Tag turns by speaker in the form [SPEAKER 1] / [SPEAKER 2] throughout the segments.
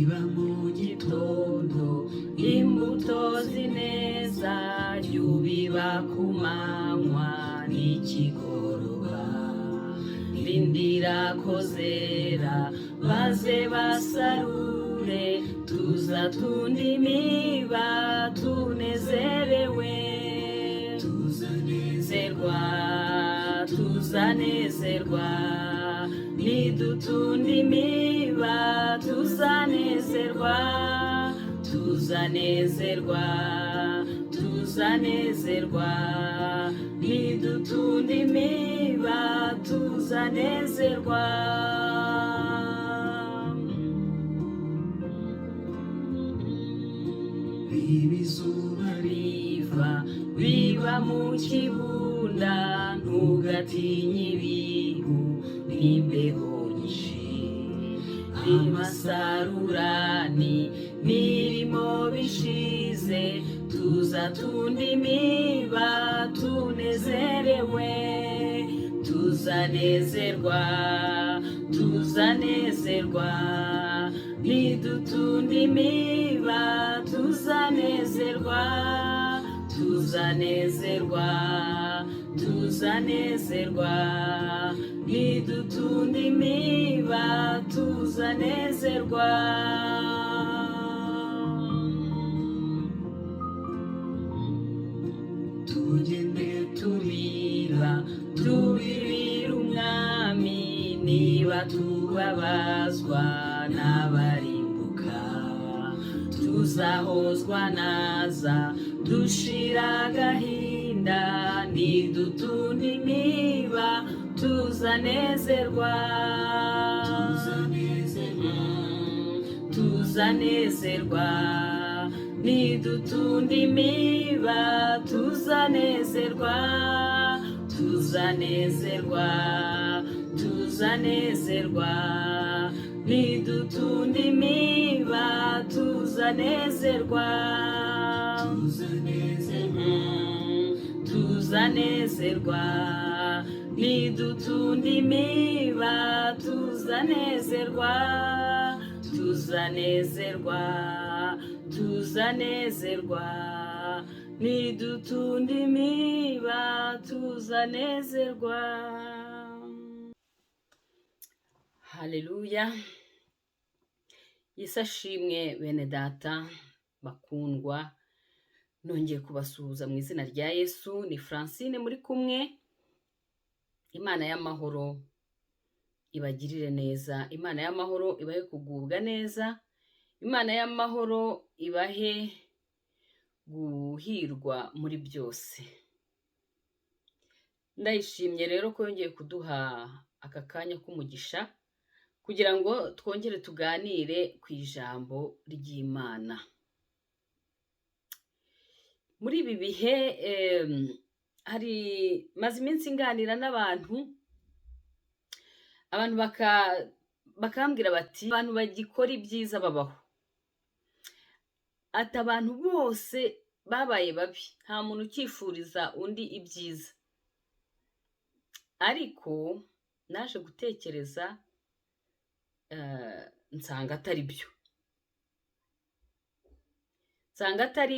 [SPEAKER 1] biba mu gitondo imbuto zineza yubiba ku manywa n'ikigoroba rindira ko zera maze basarure tuzatunda imiba tunezerewe tuzanezerwa nidutunda imiba tuzanezerwa nidutunda imiba tuzanezerwa izuba riva biba mu kibunda ntugatinye ibihu n'imbeho nyinshi bimasarurani mirimo bishize tuzatunda imiba tunezerewe tuzanezerwa nidutunda imiba tuzanezerwa nidutunda imiba tuzanezerwa tugende tubibira umwami niba tubabazwa n'abarimbuka tuzahozwa naza dushira agahinda nidutunda imiba tuzanezerwa nidutunda imiba tuzanezerwa nidutunda imiba tuzanezerwa nidutunda imiba tuzanezerwa nidutunda imiba tuzanezerwa. Haleluya. Yesu ashimwe bene data bakundwa, nongeye kubasuhuza mu izina rya Yesu. Ni Francine muri kumwe. Imana y'amahoro ibagirire neza, Imana y'amahoro ibahe kugubwa neza, Imana y'amahoro ibahe guhirwa muri byose. Ndayishimye rero ko yongeye kuduha aka kanya k'umugisha kugira ngo twongere tuganire ku ijambo ry'Imana. Muri ibi bihe hari maze iminsi nganira n'abantu, abantu bakambwira bati abantu bagikora ibyiza babaho, ati abantu bose babaye babi, nta muntu ukifuriza undi ibyiza. Ariko naje gutekereza nsanga atari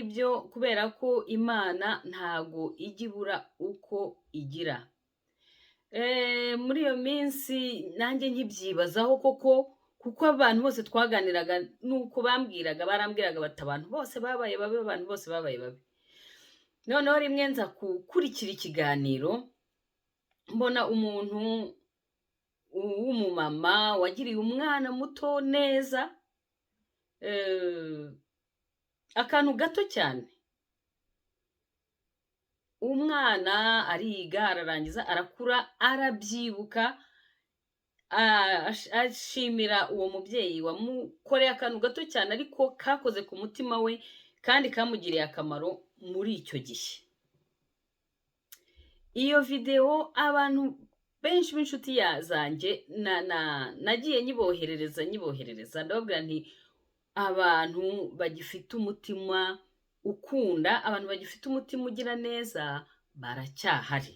[SPEAKER 1] byo, kubera ko Imana ntago ijya ibura uko igira. Muri iyo minsi nanjye nkibyibazaho kuko abantu bose twaganiraga nuko barambwiraga bati abantu bose babaye babi. Noneho rimwe nza gukurikira ikiganiro, mbona umuntu w'umumama wagiriye umwana muto neza, akantu gato cyane. Umwana ariga, ararangiza, arakura, arabyibuka, ashimira uwo mubyeyi wamukoreye akantu gato cyane ariko kakoze ku mutima we kandi kamugiriye akamaro muri icyo gihe. Iyo video abantu benshi b'inshuti zanjye nagiye nyiboherereza ndababwira nti abantu bagifite umutima ukunda, abantu bagifite umutima ugira neza baracyahari.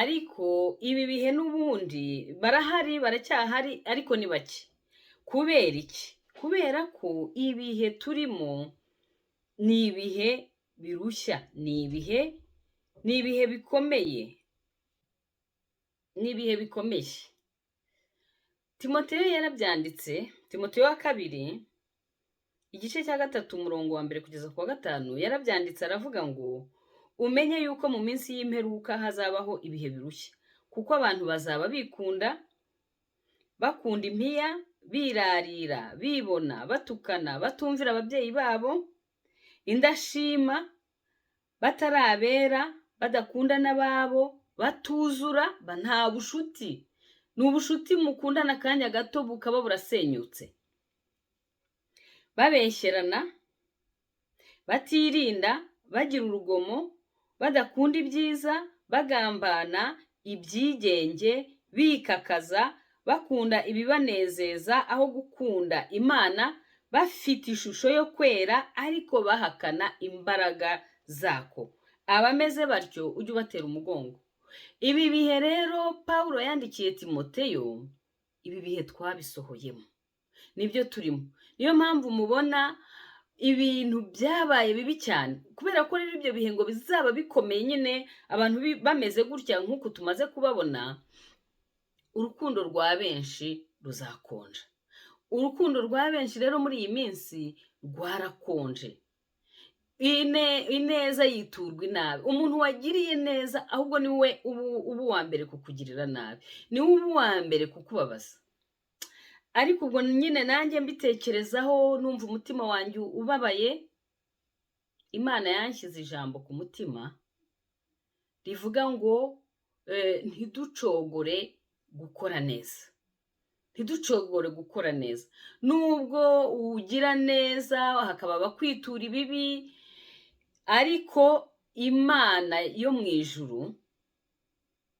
[SPEAKER 1] ariko ibi bihe n'ubundi barahari, baracyahari, ariko ni bake. Kubera iki? Kubera ko ibihe turimo ni ibihe birushya, ni ibihe bikomeye, ni ibihe bikomeye. Timoteyo yarabyanditse, Timoteyo wa kabiri igice cya 3 umurongo wa 1 kugeza ku wa 5 yarabyanditse, aravuga ngo umenye yuko mu minsi y'imperuka hazabaho ibihe birushya, kuko abantu bazaba bikunda, bakunda impiya, birarira, bibona, batukana, batumvira ababyeyi babo, indashima, batarabera, badakunda n'ababo, batuzura, nta bushuti. Ni ubushuti mukundana akanya gato bukaba burasenyutse. Babeshyerana, batirinda, bagira urugomo, badakunda ibyiza, bagambana, ibyigenge, bikakaza, bakunda ibibanezeza aho gukunda Imana, bafite ishusho yo kwera ariko bahakana imbaraga zako. Abameze batyo ujye ubatera umugongo. Ibi bihe rero Pawulo yandikiye Timoteyo, ibi bihe twabisohoyemo, nibyo turimo. Niyo mpamvu mubona ibintu byabaye bibi cyane, kubera ko rero ibyo bihe ngo bizaba bikomeye nyine, abantu bameze gutya nk'uko tumaze kubabona. Urukundo rwa benshi ruzakonja. Urukundo rwa benshi rero muri iyi minsi rwarakonje. Ineza yiturwa inabi. Umuntu wagiriye neza ahubwo ni we ubu wa mbere kukugirira nabi, ni we ubu wa mbere kukubabaza. Ariko ubwo nyine nanjye mbitekerezaho, numva umutima wanjye ubabaye. Imana yanshyize ijambo ku mutima rivuga ngo ntiducogore gukora neza. Ntiducogore gukora neza. Nubwo ugira neza hakaba abakwitura ibibi, ariko Imana yo mu ijuru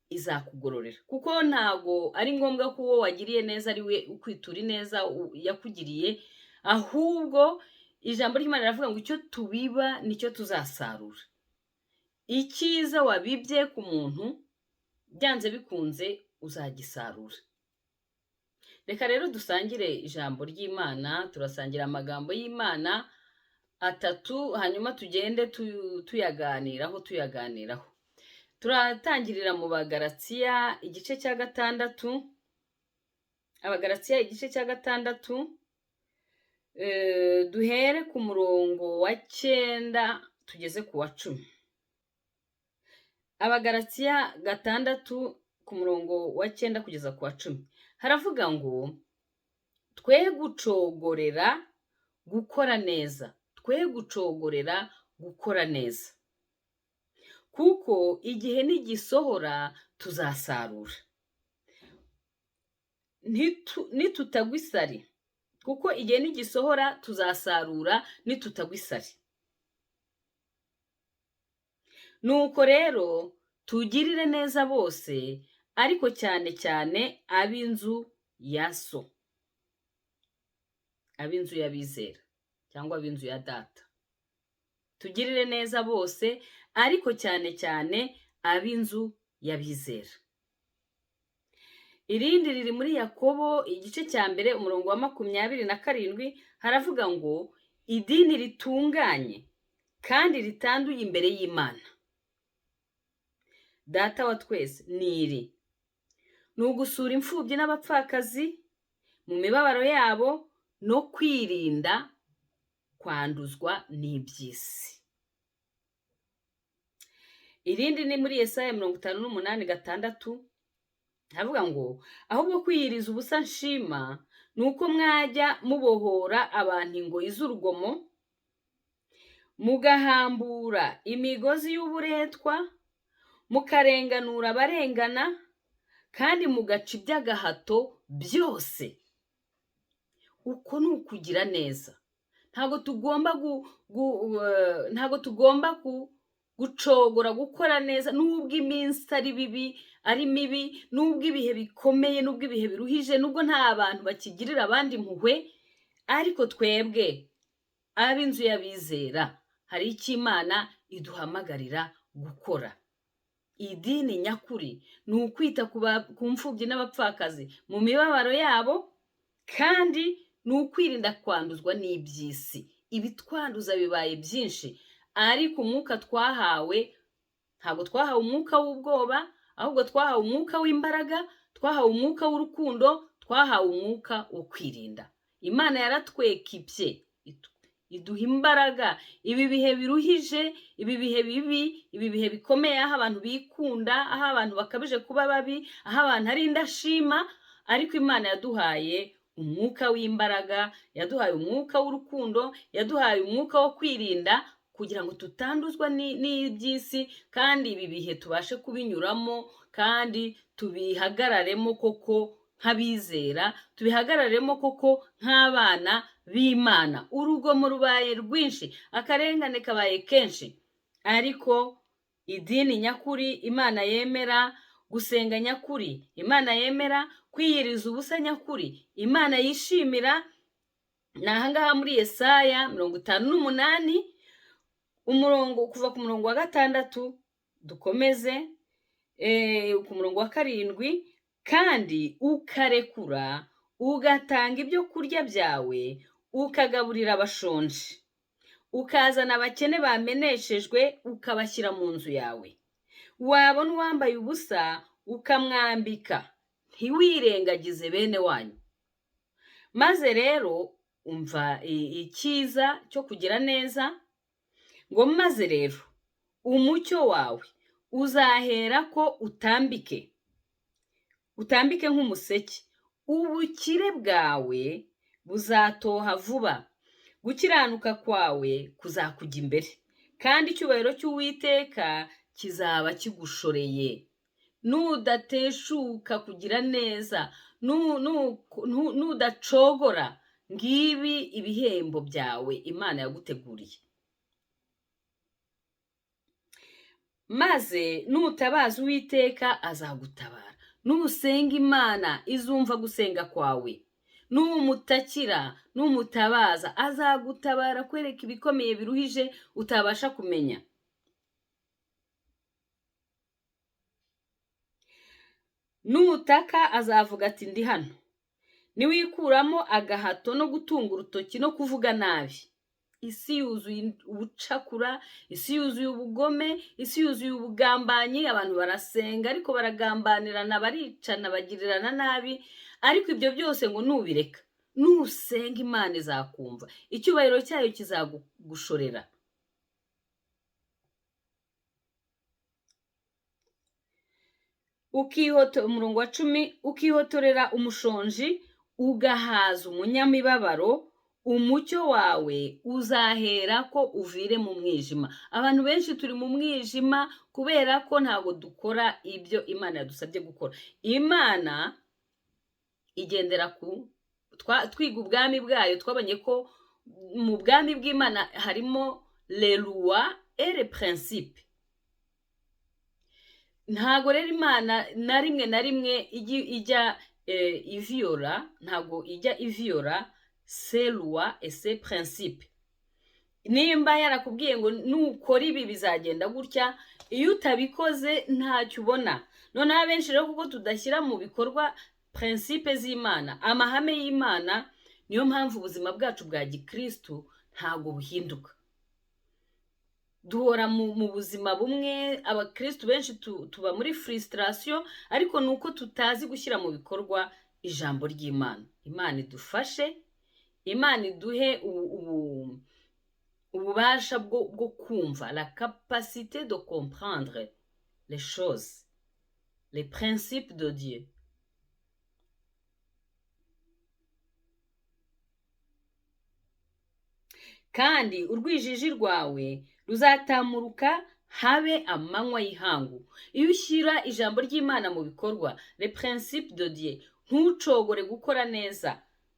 [SPEAKER 1] izakugororera, kuko ntago ari ngombwa ko uwo wagiriye neza ari we ukwitura ineza yakugiriye. Ahubwo ijambo ry'Imana riravuga ngo icyo tubiba nicyo tuzasarura. Icyiza wabibye ku muntu byanze bikunze uzagisarura. Reka rero dusangire ijambo ry'Imana, turasangira amagambo y'Imana 3, hanyuma tugende tuyaganiraho. Turatangirira mu Bagalatiya igice cya 6, Abagalatiya igice cya 6, duhere ku murongo wa 9 tugeze ku wa 10. Abagalatiya 6 ku murongo wa 9 kugeza ku wa 10 haravuga ngo twe gucogorera gukora neza, twe gucogorera gukora neza, kuko igihe nigisohora tuzasarura. Nitutagwa isari, kuko igihe nigisohora tuzasarura nitutagwa isari. Nuko rero tugirire neza bose, ariko cyane cyane ab'inzu ya so, ab'inzu y'abizera cyangwa ab'inzu ya data. Tugirire neza bose, ariko cyane cyane ab'inzu y'abizera. Irindi riri muri Yakobo igice cya 1 umurongo wa 27 haravuga ngo idini ritunganye kandi ritanduye imbere y'Imana Data wa twese niri, ni ugusura imfubyi n'abapfakazi mu mibabaro yabo no kwirinda kwanduzwa n'iby'isi. Irindi ni muri Yesaya 58:6 havuga ngo ahubwo kwiyiriza ubusa nshima, nuko mwajya mubohora abantu ingoyi z'urugomo, mugahambura imigozi y'uburetwa, mukarenganura abarengana, kandi mugaca iby'agahato byose. Uko ni ukugira neza. Ntago tugomba gucogora gukora neza, nubwo iminsi ari mibi, nubwo ibihe bikomeye, nubwo ibihe biruhije, nubwo nta bantu bakigirira abandi impuhwe, ariko twebwe ab'inzu y'abizera hari icyo Imana iduhamagarira gukora. idini nyakuri ni ukwita ku mfubyi n'abapfakazi mu mibabaro yabo, kandi ni ukwirinda kwanduzwa n'iby'isi. Ibitwanduza bibaye byinshi, ariko umwuka twahawe ntabwo twahawe umwuka w'ubwoba, ahubwo twahawe umwuka w'imbaraga, twahawe umwuka w'urukundo, twahawe umwuka wo kwirinda. Imana yaratwekipye iduha imbaraga. Ibi bihe biruhije, ibi bihe bibi, ibi bihe bikomeye, aho abantu bikunda, aho abantu bakabije kuba babi, aho abantu ari indashima, ariko Imana yaduhaye umwuka w'imbaraga, yaduhaye umwuka w'urukundo, yaduhaye umwuka wo kwirinda, kugira ngo tutanduzwa n'iby'isi, kandi ibi bihe tubashe kubinyuramo, kandi tubihagararemo koko nk'abizera, tubihagararemo koko nk'abana b'Imana. Urugomo rubaye rwinshi, akarengane kabaye kenshi, ariko idini nyakuri Imana yemera, gusenga nyakuri Imana yemera, kwiyiriza ubusa nyakuri Imana yishimira, ni ahangaha muri Yesaya 58 kuva ku murongo wa 6 dukomeze ku murongo wa 7. Kandi ukarekura, ugatanga ibyo kurya byawe, ukagaburira abashonje, ukazana abakene bameneshejwe, ukabashyira mu nzu yawe. Wabona uwambaye ubusa ukamwambika, ntiwirengagize bene wanyu. Maze rero umva icyiza cyo kugira neza, ngo maze rero umucyo wawe uzahera ko utambike nk'umuseke, ubukire bwawe buzatoha vuba, gukiranuka kwawe kuzakujya imbere, kandi icyubahiro cy'Uwiteka kizaba kigushoreye. Nudateshuka kugira neza, nudacogora, ngibi ibihembo byawe Imana yaguteguriye. Maze nutabaza Uwiteka azagutabara, nusenga Imana izumva gusenga kwawe, numutakira, numutabaza azagutabara, kwereka ibikomeye biruhije utabasha kumenya. Nutaka azavuga ati ndi hano. Niwikuramo agahato no gutunga urutoki no kuvuga nabi. Isi yuzuye ubucakura, isi yuzuye ubugome, isi yuzuye ubugambanyi, abantu barasenga ariko baragambanirana, baricana, bagirirana nabi, ariko ibyo byose ngo nubireka, nusenga Imana izakumva, icyubahiro cyayo kizagushorera. Umurongo wa 10, ukihotorera umushonji, ugahaza umunyamibabaro, umucyo wawe uzahera ko uvire mu mwijima. Abantu benshi turi mu mwijima kubera ko ntabwo dukora ibyo Imana yadusabye gukora. Imana igendera twiga ubwami bwayo, twabonye ko mu bwami bw'Imana harimo les lois et les principes. Ntago rero Imana na rimwe ijya iviora, ntago ijya iviora ces lois et ces principes. Nimba yarakubwiye ngo nukora ibi bizagenda gutya, iyo utabikoze ntacyo ubona. None abenshi rero kuko tudashyira mu bikorwa principes z'Imana, amahame y'Imana, niyo mpamvu ubuzima bwacu bwa gikristo ntago buhinduka. Duhora mu buzima bumwe, abakristo benshi tuba muri frustration, ariko nuko tutazi gushyira mu bikorwa ijambo ry'Imana. Imana idufashe, Imana iduhe ububasha bwo kumva, la capacité de comprendre les choses, les principes de Dieu. Kandi urwijiji rwawe ruzatamuruka habe amanywa y'ihangu. Iyo ushyira ijambo ry'Imana mu bikorwa, les principes de Dieu, ntucogore gukora neza,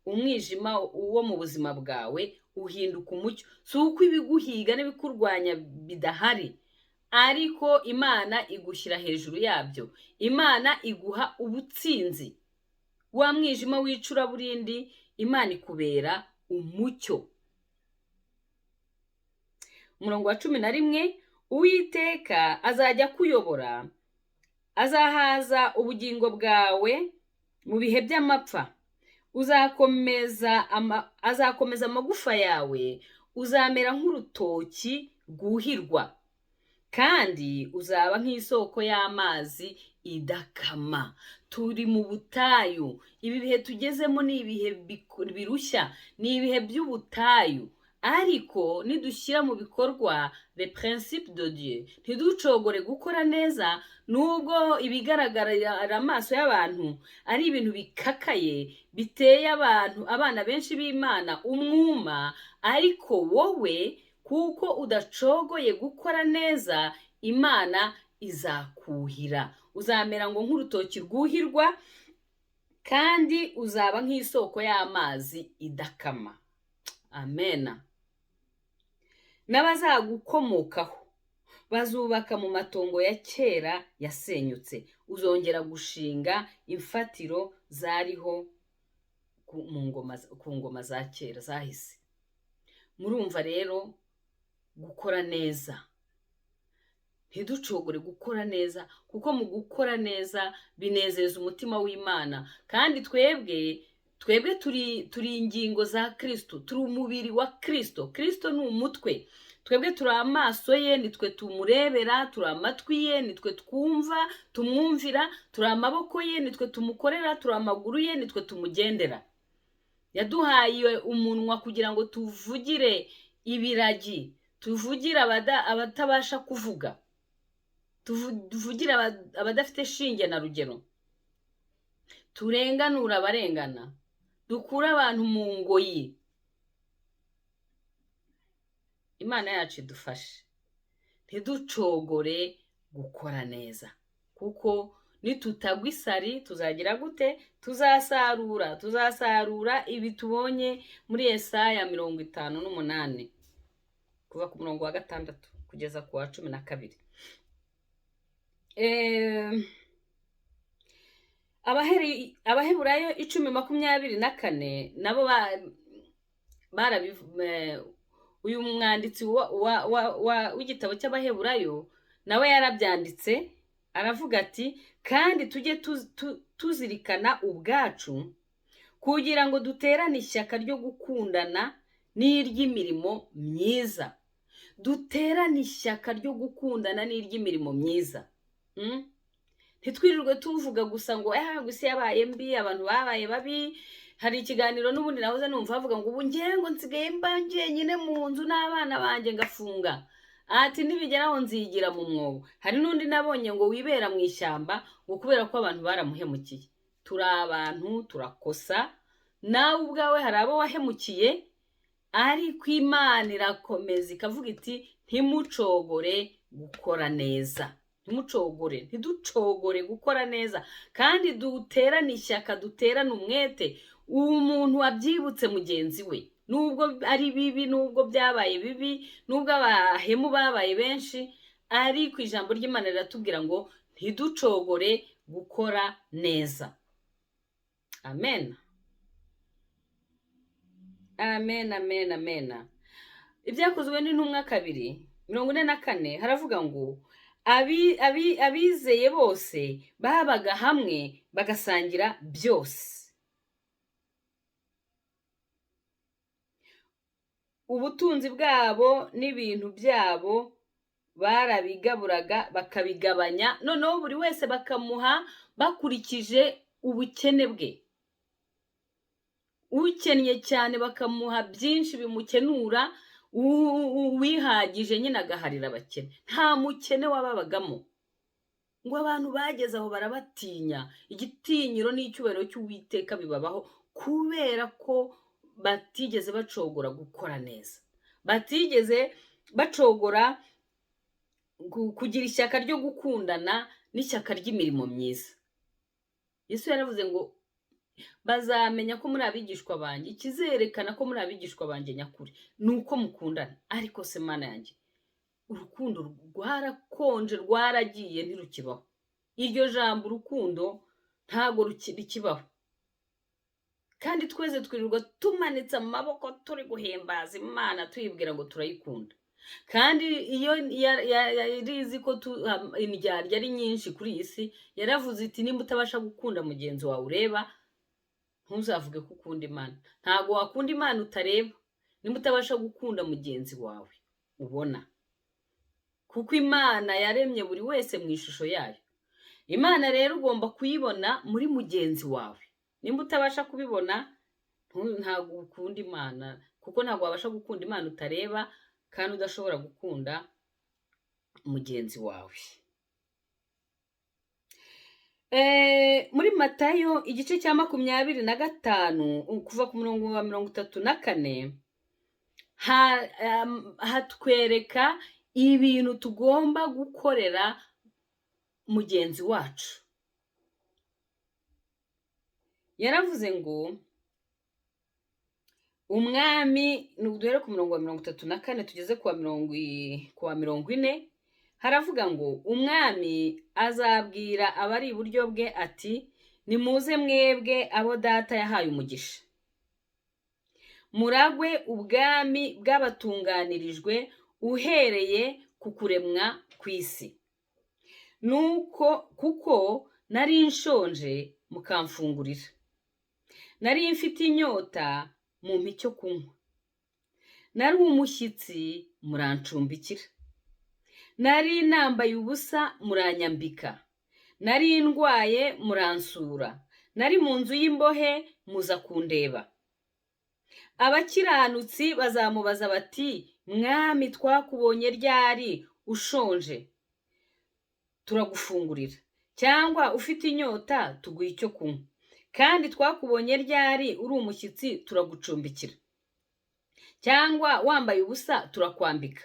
[SPEAKER 1] umwijima wo mu buzima bwawe uhinduka umucyo. Si uko ibiguhiga n'ibikurwanya bidahari, ariko Imana igushyira hejuru yabyo. Imana iguha ubutsinzi. Wa mwijima w'icuraburindi, Imana ikubera umucyo. Umurongo wa 11, Uwiteka azajya kuyobora azahaza ubugingo bwawe mu bihe by'amapfa, azakomeza amagufa yawe, uzamera nk'urutoki rwuhirwa, kandi uzaba nk'isoko y'amazi idakama. Turi mu butayu, ibi bihe tugezemo ni ibihe birushya, ni ibihe by'ubutayu, ariko nidushyira mu bikorwa le principe de Dieu, ntiducogore gukora neza, nubwo ibigaragara amaso y'abantu ari ibintu bikakaye biteye abana benshi b'Imana umwuma, ariko wowe kuko udacogoye gukora neza, Imana izakuhira, uzamera ngo nk'urutoki rwuhirwa, kandi uzaba nk'isoko y'amazi idakama. Amena. N'abazagukomokaho bazubaka mu matongo ya kera yasenyutse, uzongera gushinga imfatiro zariho ku ngoma za kera zahise. Murumva rero gukora neza, ntiducogore gukora neza, kuko mu gukora neza binezeza umutima w'Imana, kandi twebwe turi ingingo za Kristo, turi umubiri wa Kristo. Kristo ni umutwe, twebwe turi amaso ye, nitwe tumurebera, turi amatwi ye, nitwe twumva tumwumvira, turi amaboko ye, nitwe tumukorera, turi amaguru ye, nitwe tumugendera. Yaduhaye umunwa kugira ngo tuvugire ibiragi, tuvugire abatabasha kuvuga, tuvugire abadafite shinge na rugero, turenganura abarengana, dukura abantu mu ngoyi. Imana yacu idufashe, ntiducogore gukora neza, kuko nitutagwa isari tuzagira gute? Tuzasarura ibi tubonye muri Yesaya 58 kuva ku murongo wa 6 kugeza ku wa 12. Abaheburayo 10:24 nabo uyu mwanditsi w'igitabo cy'Abaheburayo nawe yarabyanditse, aravuga ati, kandi tujye tuzirikana ubwacu kugira ngo duterane ishyaka ryo gukundana n'iry'imirimo myiza. Duterane ishyaka ryo gukundana n'iry'imirimo myiza. Ntitwirirwe tuvuga gusa ngo gusa yabaye mbi, abantu babaye babi. Hari ikiganiro n'ubundi nahoze numva bavuga ngo ubu ngengo nsigaye mba njyenyine mu nzu n'abana banjye ngafunga, ati nibigeraho nzigira mu mwobo. Hari n'undi nabonye ngo wibera mu ishyamba ngo kubera ko abantu baramuhemukiye. Turi abantu, turakosa, nawe ubwawe hari abo wahemukiye, ariko Imana irakomeza ikavuga iti ntimucogore gukora neza. Ntiducogore gukora neza, kandi duterane ishyaka, duterane umwete. Umuntu wabyibutse mugenzi we, nubwo ari bibi, nubwo byabaye bibi, nubwo abahemu babaye benshi, ariko ijambo ry'Imana riratubwira ngo ntiducogore gukora neza. Amen. Amen, amen, amen. Ibyakozwe n'intumwa 2:44 haravuga ngo abizeye bose babaga hamwe bagasangira byose. Ubutunzi bwabo n'ibintu byabo barabigaburaga bakabigabanya, noneho buri wese bakamuha bakurikije ubukene bwe. Ukennye cyane bakamuha byinshi bimukenura, uwihagije nyine agaharira abakene. Nta mukene wababagamo. Ngo abantu bageze aho barabatinya. Igitinyiro n'icyubahiro cy'Uwiteka bibabaho kubera ko batigeze bacogora gukora neza, batigeze bacogora kugira ishyaka ryo gukundana n'ishyaka ry'imirimo myiza. Yesu yaravuze ngo bazamenya ko muri abigishwa banjye, ikizerekana ko muri abigishwa banjye nyakuri nuko mukundana. Ariko se Mana yanjye, urukundo rwarakonje, rwaragiye, ntirukibaho. Iryo jambo urukundo ntago rikibaho, kandi twese twirirwa tumanitse amaboko turi guhimbaza Imana tuyibwira ngo turayikunda. kandi iyo yarizi ko indyarya ari nyinshi kuri iyi si, yaravuze iti nimba utabasha gukunda mugenzi wawe ureba, ntuzavuge ko ukunda Imana. Ntabwo wakunda Imana utareba, nimba utabasha gukunda mugenzi wawe ubona, kuko Imana yaremye buri wese mu ishusho yayo. Imana rero ugomba kuyibona muri mugenzi wawe. Nimba utabasha kubibona, ntabwo ukunda Imana, kuko ntabwo wabasha gukunda Imana utareba kandi udashobora gukunda mugenzi wawe. Muri Matayo igice cya 25 kuva ku murongo wa 34 hatwereka ibintu tugomba gukorera mugenzi wacu. Yaravuze ngo umwami, duhere ku murongo wa 34 tugeze ku wa 40, haravuga ngo umwami azabwira abari iburyo bwe ati, nimuze mwebwe abo data yahaye umugisha, muragwe ubwami bw'abatunganirijwe uhereye ku kuremwa kw'isi. Kuko nari nshonje mukamfungurira, nari mfite inyota mumpa icyo kunywa, nari umushyitsi murancumbikira, nari nambaye ubusa muranyambika, nari ndwaye muransura, nari mu nzu y'imbohe muza kundeba. Abakiranutsi bazamubaza bati, mwami twakubonye ryari ushonje turagufungurira, cyangwa ufite inyota tuguha icyo kunywa, kandi twakubonye ryari uri umushyitsi turagucumbikira, cyangwa wambaye ubusa turakwambika,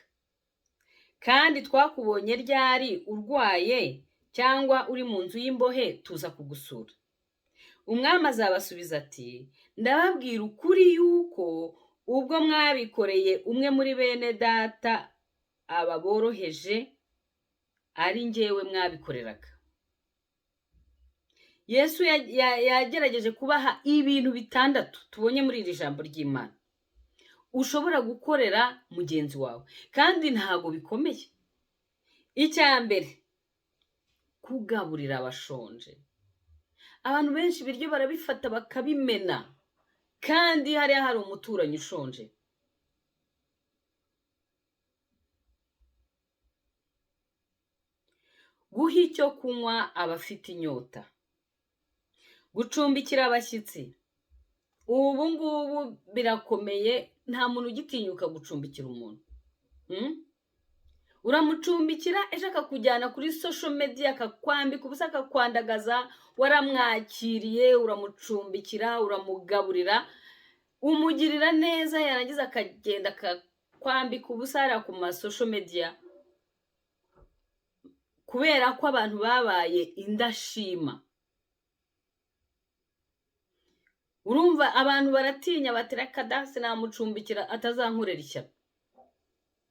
[SPEAKER 1] kandi twakubonye ryari urwaye cyangwa uri mu nzu y'imbohe tuza kugusura. Umwami azabasubiza ati, ndababwira ukuri yuko ubwo mwabikoreye umwe muri bene data aba boroheje, ari njyewe mwabikoreraga. Yesu yagerageje kubaha ibintu 6 tubonye muri iri jambo ry'Imana ushobora gukorera mugenzi wawe, kandi ntago bikomeye. Icya mbere, kugaburira abashonje. Abantu benshi ibiryo barabifata bakabimena, kandi hariya hari umuturanyi ushonje. Guha icyo kunywa abafite inyota, gucumbikira abashyitsi. Ubu ngubu birakomeye, nta muntu ugitinyuka gucumbikira umuntu. Uramucumbikira ejo akakujyana kuri social media, akakwambika ubusa, akakwandagaza, waramwakiriye, uramucumbikira, uramugaburira, umugirira neza, yarangiza akagenda akakwambika ubusa hariya ku ma social media, kubera ko abantu babaye indashima. Urumva abantu baratinya batera kadase namucumbikira atazankurera ishyaka,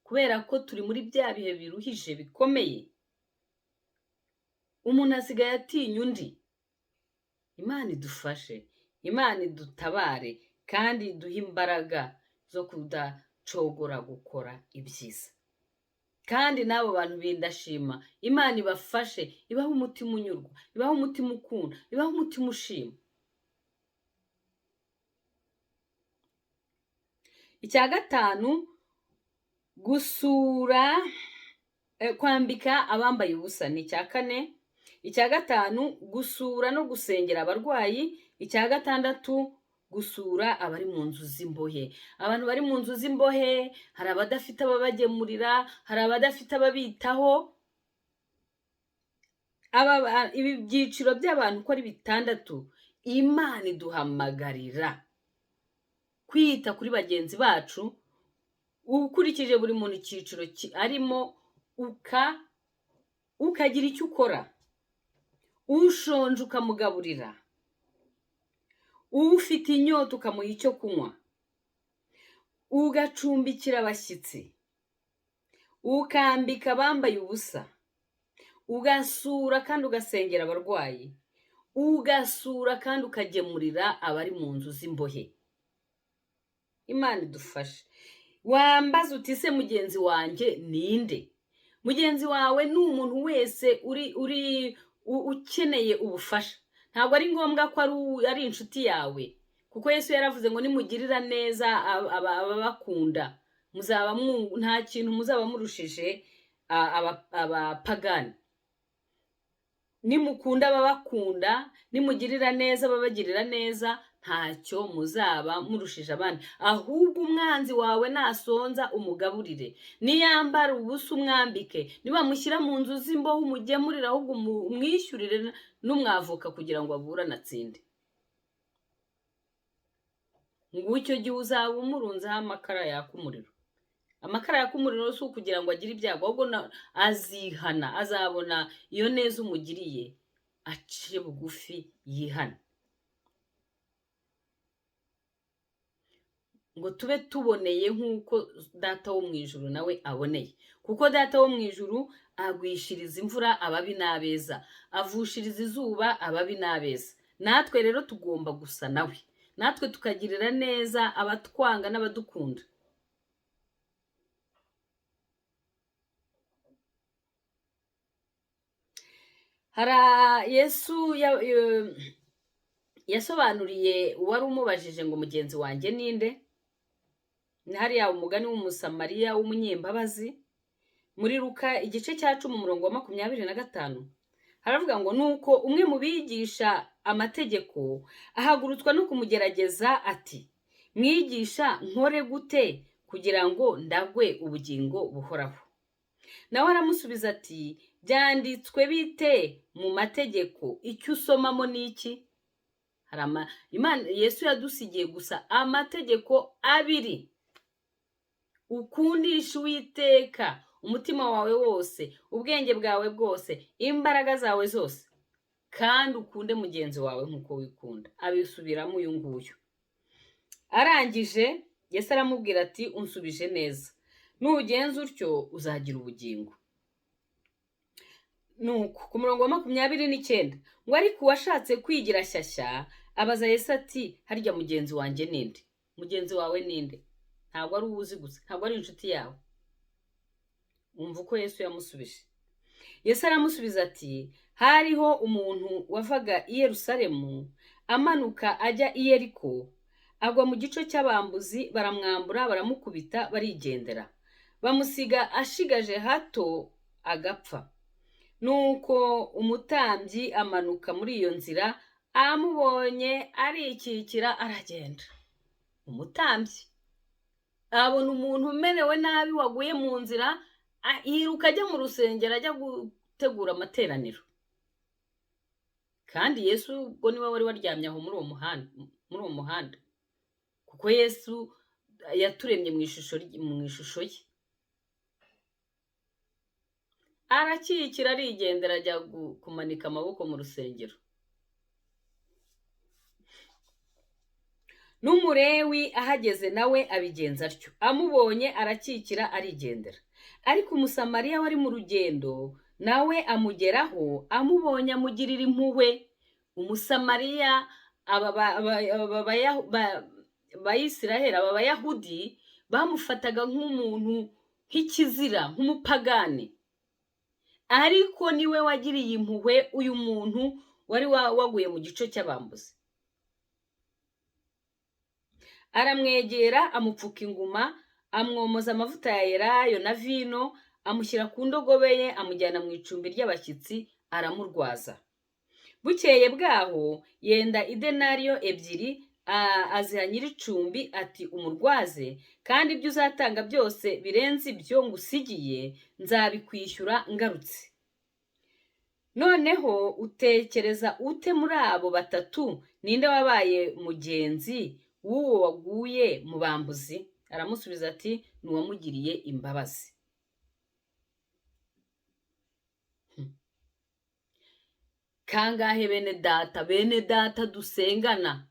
[SPEAKER 1] kubera ko turi muri bya bihe biruhije bikomeye. Umuntu asigaye atinya undi. Imana idufashe, Imana idutabare, kandi iduhe imbaraga zo kudacogora gukora ibyiza. Kandi n'abo bantu bindashima, Imana ibafashe, ibaho umutima unyurwa, ibaho umutima ukunda, ibaho umutima ushima. Icya 5, gusura, kwambika abambaye ubusa. Ni icya 4. Icya 5, gusura no gusengera abarwayi. Icya 6, gusura abari mu nzu z'imbohe. Abantu bari mu nzu z'imbohe, hari abadafite ababagemurira, hari abadafite ababitaho. Ibi byiciro by'abantu uko ari 6, Imana iduhamagarira kwita kuri bagenzi bacu, ukurikije buri muntu icyiciro arimo, ukagira icyo ukora. Ushonje ukamugaburira, ufite inyota ukamuha icyo kunywa, ugacumbikira abashyitsi, ukambika abambaye ubusa, ugasura kandi ugasengera abarwayi, ugasura kandi ukagemurira abari mu nzu z'imbohe. Imana idufashe. wambaza uti se mugenzi wanjye ninde? Mugenzi wawe ni umuntu wese uri ukeneye ubufasha. Ntabwo ari ngombwa ko ari inshuti yawe, kuko Yesu yaravuze ngo nimugirira neza ababakunda muzaba nta kintu muzaba murushije abapagani. Nimukunda ababakunda, nimugirira neza ababagirira neza, ntacyo muzaba murushije abandi. Ahubwo umwanzi wawe nasonza umugaburire, niyambara ubusa umwambike, nibamushyira mu nzu z'imboho umugemurire, ahubwo umwishyurire n'umwavuka kugira ngo aburane atsinde. Ng'icyo gihe uzaba umurunzeho amakara yaka umuriro. Amakara yaka umuriro si ukugira ngo agire ibyago, ahubwo azihana, azabona iyo neza umugiriye, aciye bugufi yihana. Ngo tube tuboneye nk'uko data wo mu ijuru nawe aboneye, kuko data wo mu ijuru agwishiriza imvura ababi n'abeza, avushiriza izuba ababi n'abeza. Natwe rero tugomba gusa nawe, natwe tukagirira neza abatwanga n'abadukunda. Yesu yasobanuriye uwari umubajije ngo mugenzi wanjye ninde. Ni hariya umugani w'umusamariya w'umunyembabazi muri Luka igice cya 10:25 haravuga ngo nuko umwe mu bigisha amategeko ahagurutswa no kumugerageza ati, mwigisha nkore gute kugira ngo ndagwe ubugingo buhoraho? Nawe aramusubiza ati, byanditswe bite mu mategeko, icyo usomamo niki? Yesu yadusigiye gusa amategeko 2: ukundisha Uwiteka umutima wawe wose, ubwenge bwawe bwose, imbaraga zawe zose, kandi ukunde mugenzi wawe nk'uko wikunda. Abisubiramo uyu nguyu. Arangije Yesu aramubwira ati, unsubije neza, nugenza utyo uzagira ubugingo. Nuko ku 29 ngo ariko uwashatse kwigira shyashya abaza Yesu ati, harya mugenzi wanjye ninde? Mugenzi wawe ninde? Ntabwo ari uwuzi gusa, ntabwo ari inshuti yawe. Umva uko Yesu yamusubije. Yesu aramusubiza ati, hariho umuntu wavaga i Yerusalemu amanuka ajya i Yeriko, agwa mu gico cy'abambuzi, baramwambura, baramukubita, barigendera, bamusiga ashigaje hato agapfa. Nuko umutambyi amanuka muri iyo nzira, amubonye arikikira aragenda. Umutambyi abona umuntu umerewe nabi waguye mu nzira, yiruka ajya mu rusengero, ajya gutegura amateraniro. Kandi Yesu ubwo niwe wari waryamye aho muri uwo muhanda, kuko Yesu yaturemye mu ishusho ye. Arakikira arigendera, ajya kumanika amaboko mu rusengero. N'umurewi ahageze nawe abigenza atyo, amubonye arakikira arigendera. Ariko umusamariya wari mu rugendo nawe amugeraho, amubonye amugirira impuhwe. Umusamariya Abayisiraheli, Abayahudi bamufataga nk'umuntu, nk'ikizira, nk'umupagani. Ariko niwe wagiriye impuhwe uyu muntu wari waguye mu gico cy'abambuzi. Aramwegera, amupfuka inguma, amwomoza amavuta ya elayo na vino, amushyira ku ndogobe ye, amujyana mu icumbi ry'abashyitsi, aramurwaza. Bukeye bwaho yenda idenariyo 2 aziha nyir'icumbi ati, umurwaze, kandi ibyo uzatanga byose birenze ibyo ngusigiye nzabikwishyura ngarutse. Noneho utekereza ute muri abo 3 ninde wabaye mugenzi w'uwo waguye mu bambuzi? Aramusubiza ati, nuwamugiriye imbabazi. Kangahe bene data dusengana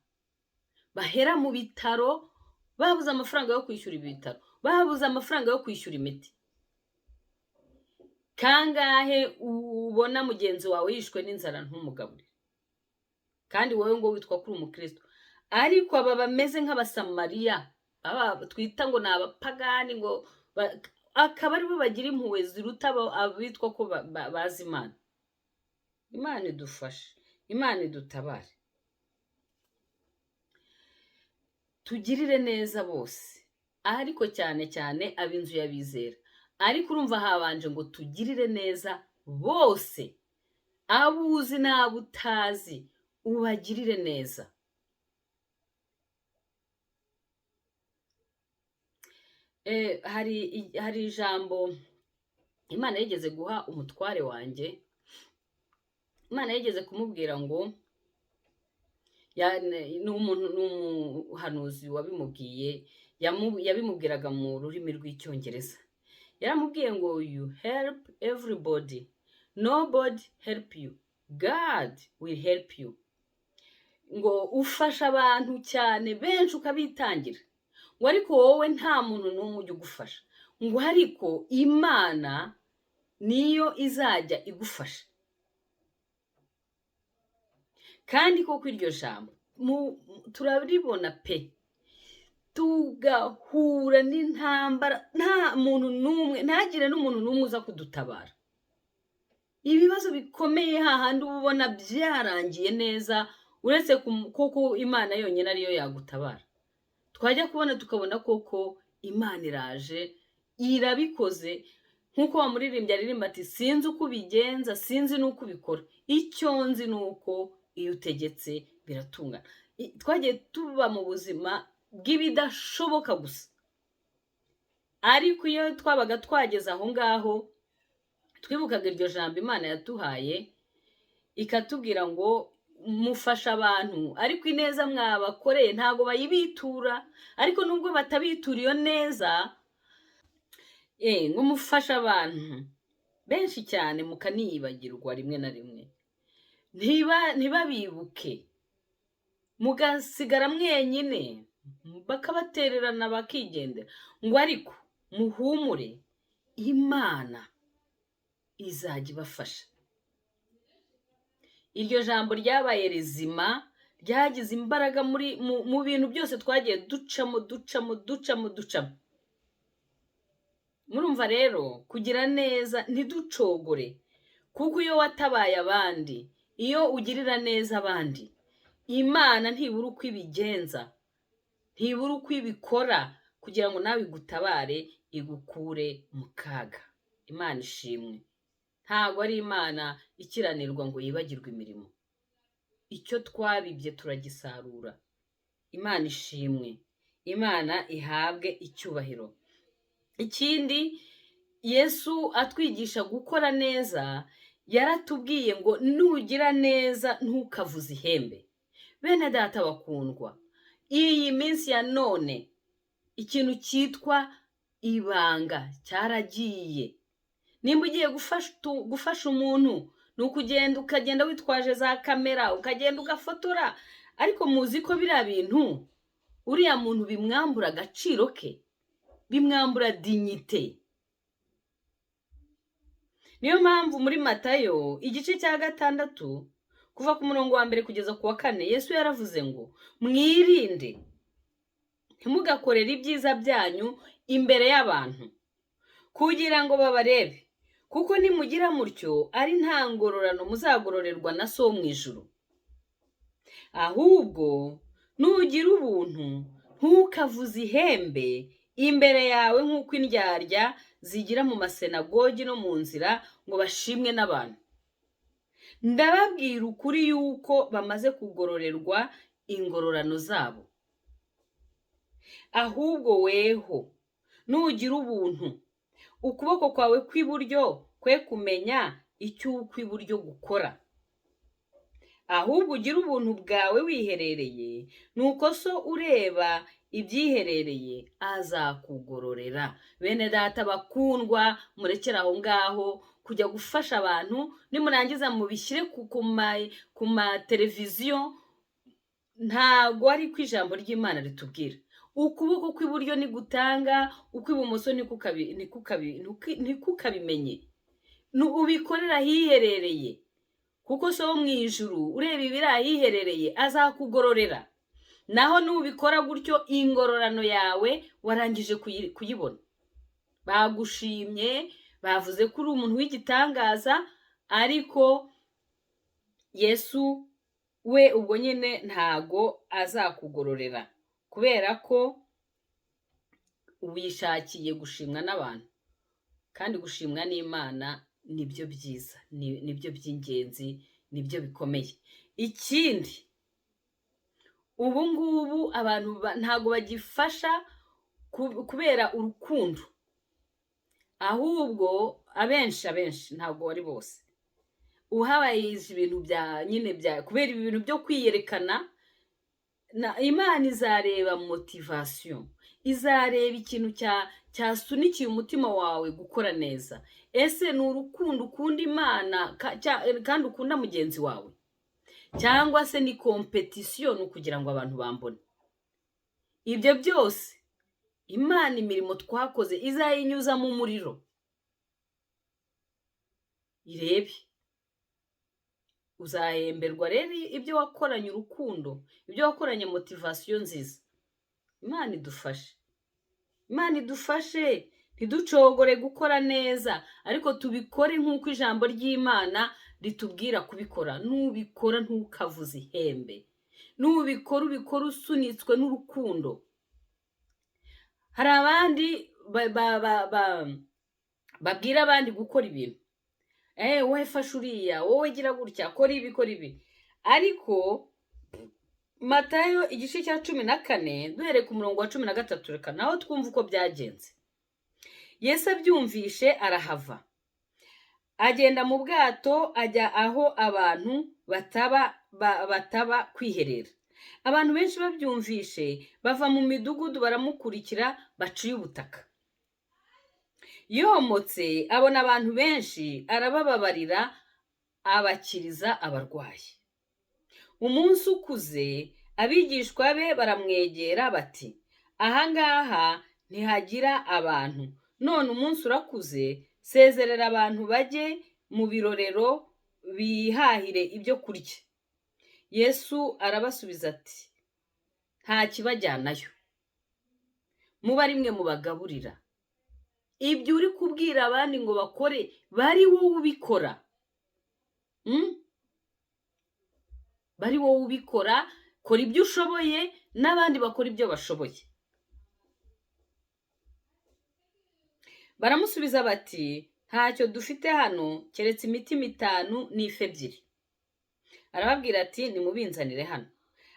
[SPEAKER 1] bahera mu bitaro, babuze amafaranga yo kwishyura ibitaro, babuze amafaranga yo kwishyura imiti. Kangahe ubona mugenzi wawe yishwe n'inzara ntumugaburire, kandi wowe ngo witwa kuri umukristo. Ariko aba bameze nk'abasamariya aba twita ngo ni abapagani ngo akaba aribo bagira impuhwe ziruta abitwa ko bazi Imana. Imana idufashe, Imana idutabare, tugirire neza bose, ariko cyane cyane ab'inzu y'abizera. Ariko urumva habanje ngo tugirire neza bose, abuzi n'abutazi ubagirire neza. Hari ijambo Imana yigeze guha umutware wanjye. Imana yigeze kumubwira ngo n'umuhanuzi wabimubwiye, yabimubwiraga mu rurimi rw'icyongereza. Yaramubwiye ngo you help everybody, nobody help you, God will help you. Ngo ufasha abantu cyane benshi ukabitangira, ngo ariko wowe nta muntu n'umwe ujya ugufasha, ngo ariko Imana niyo izajya igufasha. Kandi koko iryo jambo turabibona pe, tugahura n'intambara, nta muntu n'umwe, ntagire n'umuntu n'umwe uza kudutabara. Ibibazo bikomeye hahandi ubona byarangiye neza, uretse koko Imana yonyine ariyo yagutabara. Twajya kubona tukabona koko Imana iraje irabikoze, nkuko wamuririmbye aririmba ati sinzi uko ubigenza, sinzi n'uko ubikora, icyo nzi nuko iyo utegetse biratungana. Twagiye tuba mu buzima bw'ibidashoboka gusa, ariko iyo twabaga twageze aho ngaho twibukaga iryo jambo Imana yaduhaye, ikatubwira ngo mufasha abantu, ariko ineza mwabakoreye ntago bayibitura, ariko nubwo batabitura iyo neza, ngo mufasha abantu benshi cyane mukaniyibagirwa rimwe na rimwe, ntibabibuke, mugasigara mwenyine, bakabatererana bakigendera. Ngo ariko muhumure, Imana izajya ibafasha. Iryo jambo ryabaye rizima, ryagize imbaraga mu bintu byose twagiye ducamo. Murumva rero kugira neza ntiducogore, kuko iyo watabaye abandi, iyo ugirira neza abandi, Imana ntibura uko ibigenza, ntibura uko ibikora kugira ngo nawe igutabare, igukure mu kaga. Imana ishimwe. Ntago ari Imana ikiranirwa ngo yibagirwe imirimo. Icyo twabibye turagisarura. Imana ishimwe, Imana ihabwe icyubahiro. Ikindi, Yesu atwigisha gukora neza, yaratubwiye ngo nugira neza ntukavuze ihembe. Bene data bakundwa, iyi minsi ya none ikintu cyitwa ibanga cyaragiye. Nimba ugiye gufasha umuntu, ni ukagenda witwaje za kamera, ukagenda ugafotora, ariko muzi ko biriya bintu uriya muntu bimwambura agaciro ke, bimwambura dignité. Niyo mpamvu muri Matayo igice cya 6 kuva ku murongo wa 1 kugeza ku wa 4, Yesu yaravuze ngo mwirinde ntimugakorere ibyiza byanyu imbere y'abantu kugira ngo babarebe, kuko nimugira mutyo ari nta ngororano muzagororerwa na So mu ijuru. Ahubwo nugira ubuntu ntukavuze ihembe imbere yawe nk'uko indyarya zigira mu masenagogi no mu nzira ngo bashimwe n'abantu. Ndababwira ukuri yuko bamaze kugororerwa ingororano zabo. Ahubwo weho nugira ubuntu, ukuboko kwawe kw'iburyo kwe kumenya icyo ukw'iburyo gukora, ahubwo ugira ubuntu bwawe wiherereye, nuko So ureba ibyiherereye azakugororera. Bene data bakundwa, murekera aho ngaho kujya gufasha abantu, nimurangiza mubishyire ku ma televiziyo. Ntago ari ko ijambo ry'Imana ritubwira. Ukuboko kw'iburyo ni gutanga, ukw'ibumoso ni kukabimenye. Ubikorera hiherereye, kuko So wo mu ijuru ureba ibiri ahiherereye azakugororera. naho nubikora gutyo ingororano yawe warangije kuyibona. Bagushimye, bavuze ko uri umuntu w'igitangaza, ariko Yesu we ubwo nyine ntago azakugororera, kubera ko wishakiye gushimwa n'abantu. Kandi gushimwa n'Imana nibyo byiza, nibyo by'ingenzi, nibyo bikomeye. Ikindi, ubu ngubu abantu ntago bagifasha kubera urukundo, ahubwo abenshi ntago ari bose. Uhabayize ibintu bya nyine bya kubera ibintu byo kwiyerekana, Imana izareba motivation, izareba ikintu cyasunikiye umutima wawe gukora neza. Ese ni urukundo ukunda Imana kandi ukunda mugenzi wawe, cyangwa se ni competition kugira ngo abantu bambone? Ibyo byose Imana imirimo twakoze izayinyuza mu muriro irebe. Uzahemberwa rero ibyo wakoranye urukundo, ibyo wakoranye motivation nziza. Imana idufashe, Imana idufashe, ntiducogore gukora neza, ariko tubikore nk'uko ijambo ry'Imana ritubwira kubikora. Nubikora ntukavuze ihembe, nubikora ubikora usunitswe n'urukundo. Hari abandi babwira abandi gukora ibintu, wowe fasha uriya, wowe gira gutya, kora ibi. Ariko Matayo igice cya 14 duhereye ku murongo wa 13, reka naho twumva uko byagenze. Yesu abyumvishe arahava, agenda mu bwato ajya aho abantu bataba kwiherera. Abantu benshi babyumvishe bava mu midugudu baramukurikira baciye ubutaka. Yomotse abona abantu benshi arabababarira, abakiriza abarwayi. Umunsi ukuze abigishwa be baramwegera bati, ahangaha ntihagira abantu, none umunsi urakuze, sezerera abantu bajye mu birorero bihahire ibyo kurya. Yesu arabasubiza ati, nta kibajyanayo, muba rimwe mubagaburira. Ibyo uri kubwira abandi ngo bakore bari wowe ubikora. Bari wowe ubikora, kora ibyo ushoboye n'abandi bakora ibyo bashoboye. Baramusubiza bati, ntacyo dufite hano keretse imitima 5 n'ifi 2. Arababwira ati, nimubinzanire hano.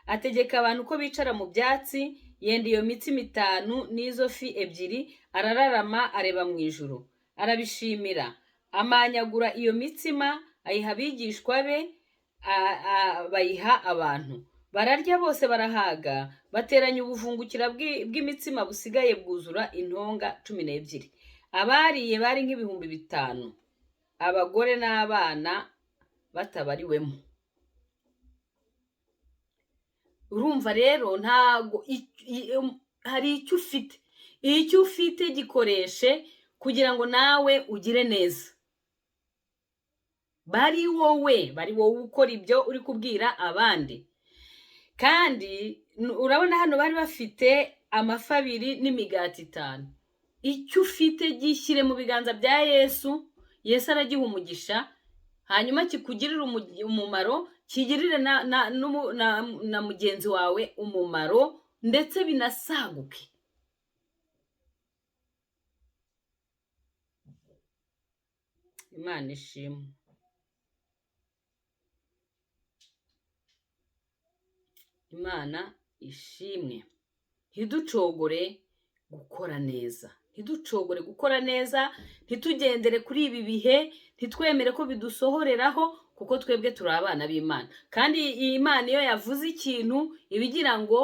[SPEAKER 1] Ategeka abantu ko bicara mu byatsi, yenda iyo mitsima 5 n'izo fi 2, arararama areba mu ijuru, arabishimira, amanyagura iyo mitsima, ayiha abigishwa be, bayiha abantu. Bararya bose barahaga, bateranya ubuvungukira bw'imitsima busigaye bwuzura intonga 12. Abariye bari nk'ibihumbi 5, abagore n'abana batabariwemo. Urumva rero ntago hari icyo ufite gikoreshe kugira ngo nawe ugire neza. Bari wowe ukora ibyo uri kubwira abandi. Kandi urabona hano bari bafite amafi 2 n'imigati 5. Icyo ufite gishyire mu biganza bya Yesu, Yesu aragiha umugisha, hanyuma kikugirira umumaro, kigirire na mugenzi wawe umumaro, ndetse binasaguke. Imana ishimwe. Imana ishimwe. Ntiducogore gukora neza, ntiducogore gukora neza, ntitugendere kuri ibi bihe, ntitwemere ko bidusohoreraho, kuko twebwe turi abana b'Imana. Kandi iyi Imana iyo yavuze ikintu ibigira ngo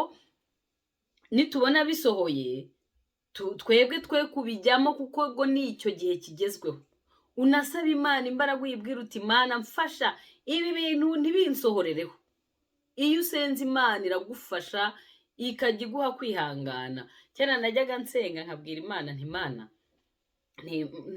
[SPEAKER 1] nitubona bisohoye twebwe twe kubijyamo, kuko ubwo ni icyo gihe kigezweho. Unasaba Imana imbaraga uyibwira uti, Imana mfasha ibi bintu ntibinsohorereho. Iyo usenze Imana iragufasha, ikajya iguha kwihangana. Cyane najyaga nsenga nkabwira Imana nti, Imana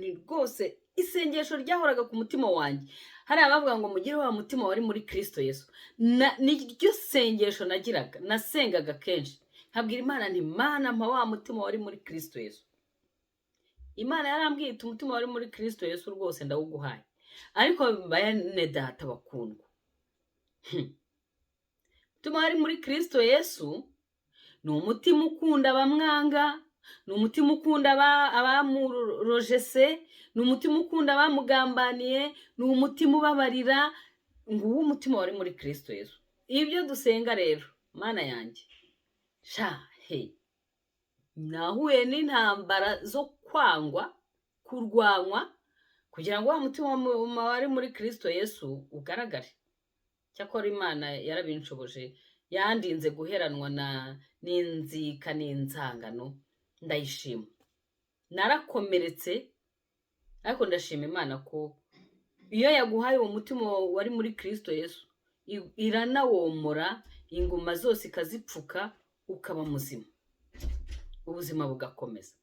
[SPEAKER 1] ni rwose isengesho ryahoraga ku mutima wanjye. Hari abavuga ngo mugire wa mutima wari muri Kristo Yesu. Niryo sengesho nagiraga, nasengaga kenshi. Nkabwira Imana nti Mana mpa wa mutima wari muri Kristo Yesu. Imana yarambwiye iti umutima wari muri Kristo Yesu rwose ndawuguhaye. Ariko bene data bakundwa, umutima wari muri Kristo Yesu ni umutima ukunda abamwanga, ni umutima ukunda abamurojese, ni umutima ukunda abamugambaniye, ni umutima ubabarira. Nguwo umutima wari muri Kristo Yesu. Ibyo dusenga rero Mana yanjye, nahuye n'intambara zo kwangwa, kurwanywa, kugira ngo wa mutima wari muri Kristo Yesu ugaragare. Cyakora Imana yarabinshoboje, yandinze guheranwa n'inzika n'inzangano, ndayishima. Narakomeretse, ariko ndashima Imana ko iyo yaguhaye uwo mutima wari muri Kristo Yesu, iranawomora inguma zose ikazipfuka, ukaba muzima, ubuzima bugakomeza.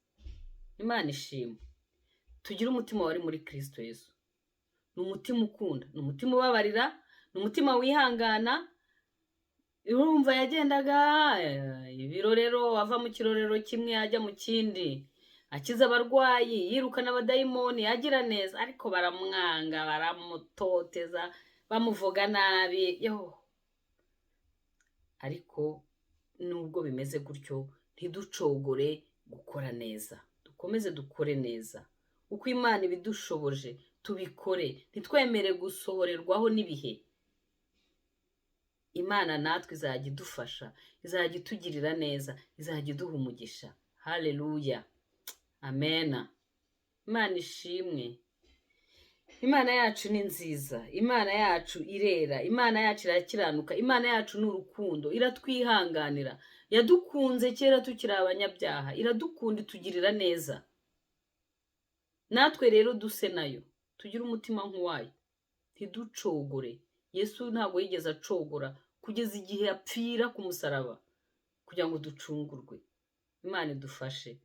[SPEAKER 1] Imana ishimwe. Tugira umutima wari muri Kristo Yesu. Ni umutima ukunda, ni umutima ubabarira, ni umutima wihangana. Urumva yagendaga ibirorero, ava mu kirorero kimwe ajya mu kindi, akiza abarwayi, yirukana abadayimoni, agira neza. Ariko baramwanga, baramutoteza, bamuvuga nabi. Ariko nubwo bimeze gutyo, ntiducogore gukora neza. Dukomeze dukore neza uko Imana ibidushoboje, tubikore. Ntitwemere gusohorerwaho n'ibihe. Imana natwe izajya idufasha, izajya itugirira neza, izajya iduha umugisha. Haleluya, amena. Imana ishimwe. Imana yacu ni nziza, Imana yacu irera, Imana yacu irakiranuka, Imana yacu ni urukundo, iratwihanganira. Yadukunze kera tukiri abanyabyaha, iradukunda, itugirira neza. Natwe rero duse nayo, tugira umutima nk'uwayo, ntiducogore. Yesu ntabwo yigeze acogora kugeza igihe apfira ku musaraba kugira ngo ducungurwe. Imana idufashe,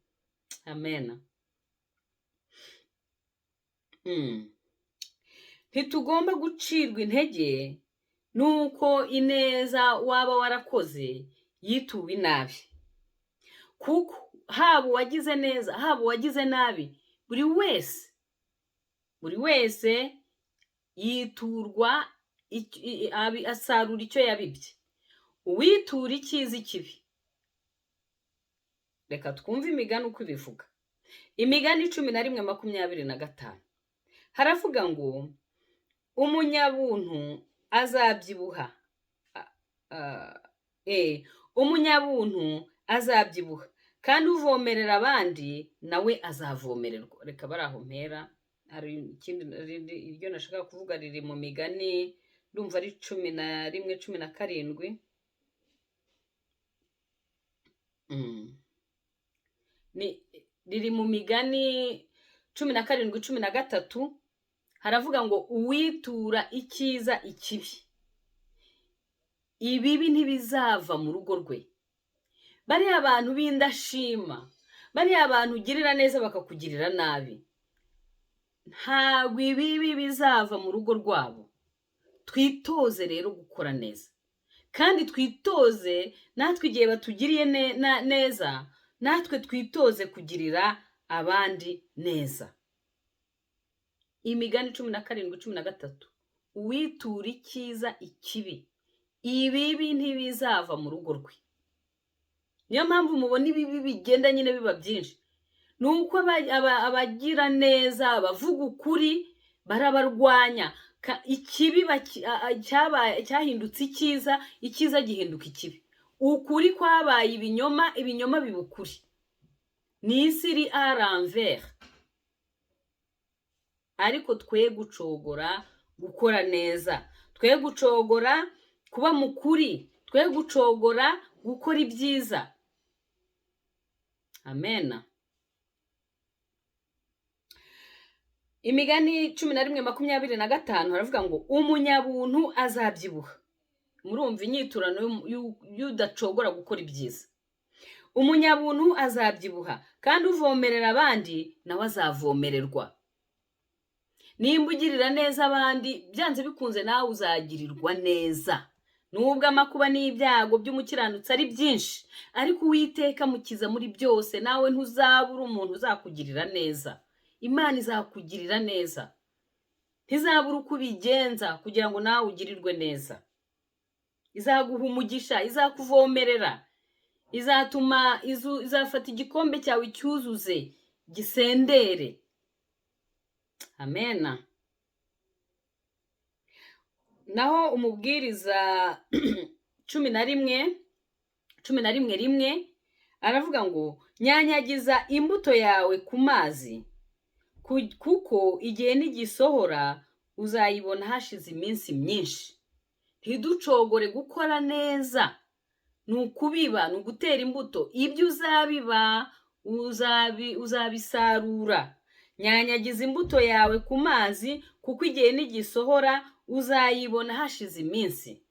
[SPEAKER 1] amena. Ntitugomba gucirwa intege nuko ineza waba warakoze yituwe inabi, kuko haba uwagize neza, haba uwagize nabi, buri wese yiturwa, asarura icyo yabibye. Uwitura icyiza ikibi. Reka twumve imigani uko ibivuga. Imigani 11:25 haravuga ngo umunyabuntu azabyibuha. Umunyabuntu azabyibuha, kandi uvomerera abandi nawe azavomererwa. Reka baraho mpera. Hari ikindi iryo nashaka kuvuga riri mu migani, ndumva ari 11:17. Riri mu migani 17:13 haravuga ngo uwitura icyiza ikibi, ibibi ntibizava mu rugo rwe. Bari abantu b'indashima, bari abantu ugirira neza bakakugirira nabi, ntabwo ibibi bizava mu rugo rwabo. Twitoze rero gukora neza, kandi twitoze natwe igihe batugiriye neza, natwe twitoze kugirira abandi neza. Imigani 17:13 uwitura icyiza ikibi, ibibi ntibizava mu rugo rwe. Niyo mpamvu mubona ibibi bigenda nyine biba byinshi, nuko abagira neza, abavuga ukuri barabarwanya. Ikibi cyahindutse icyiza, icyiza gihinduka ikibi. Ukuri kwabaye ibinyoma, ibinyoma biba ukuri. Ni isi iri à l'envers. Ariko twe gucogora gukora neza, twe gucogora kuba mukuri, twe gucogora gukora ibyiza. Amena. Imigani 11:25 haravuga ngo umunyabuntu azabyibuha. Murumva inyiturano y'udacogora gukora ibyiza. Umunyabuntu azabyibuha, kandi uvomerera abandi nawe azavomererwa. nimba ugirira neza abandi byanze bikunze nawe uzagirirwa neza. Nubwo amakuba n'ibyago by'umukiranutsi ari byinshi, ariko Uwiteka mukiza muri byose, nawe ntuzabura umuntu uzakugirira neza. Imana izakugirira neza, ntizabura uko ubigenza kugira ngo nawe ugirirwe neza. Izaguha umugisha, izakuvomerera, izatuma izafata igikombe cyawe cyuzuze gisendere. Amena. Naho umubwiriza 11:1 aravuga ngo nyanyagiza imbuto yawe ku mazi, kuko igihe nigisohora uzayibona hashize iminsi myinshi. Ntiducogore gukora neza, nukubiba, nugutera imbuto. Ibyo uzabiba uzabisarura. Nyanyagiza imbuto yawe ku mazi, kuko igihe nigisohora uzayibona hashize iminsi.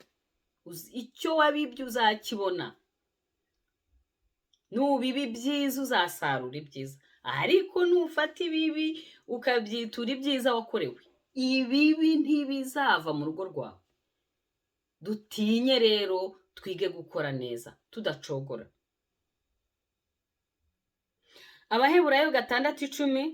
[SPEAKER 1] Icyo wabibye uzakibona. Nubiba ibyiza uzasarura ibyiza, ariko nufata ibibi ukabyitura ibyiza wakorewe, ibibi ntibizava mu rugo rwawe. Dutinye rero twige gukora neza tudacogora. Abaheburayo 6:10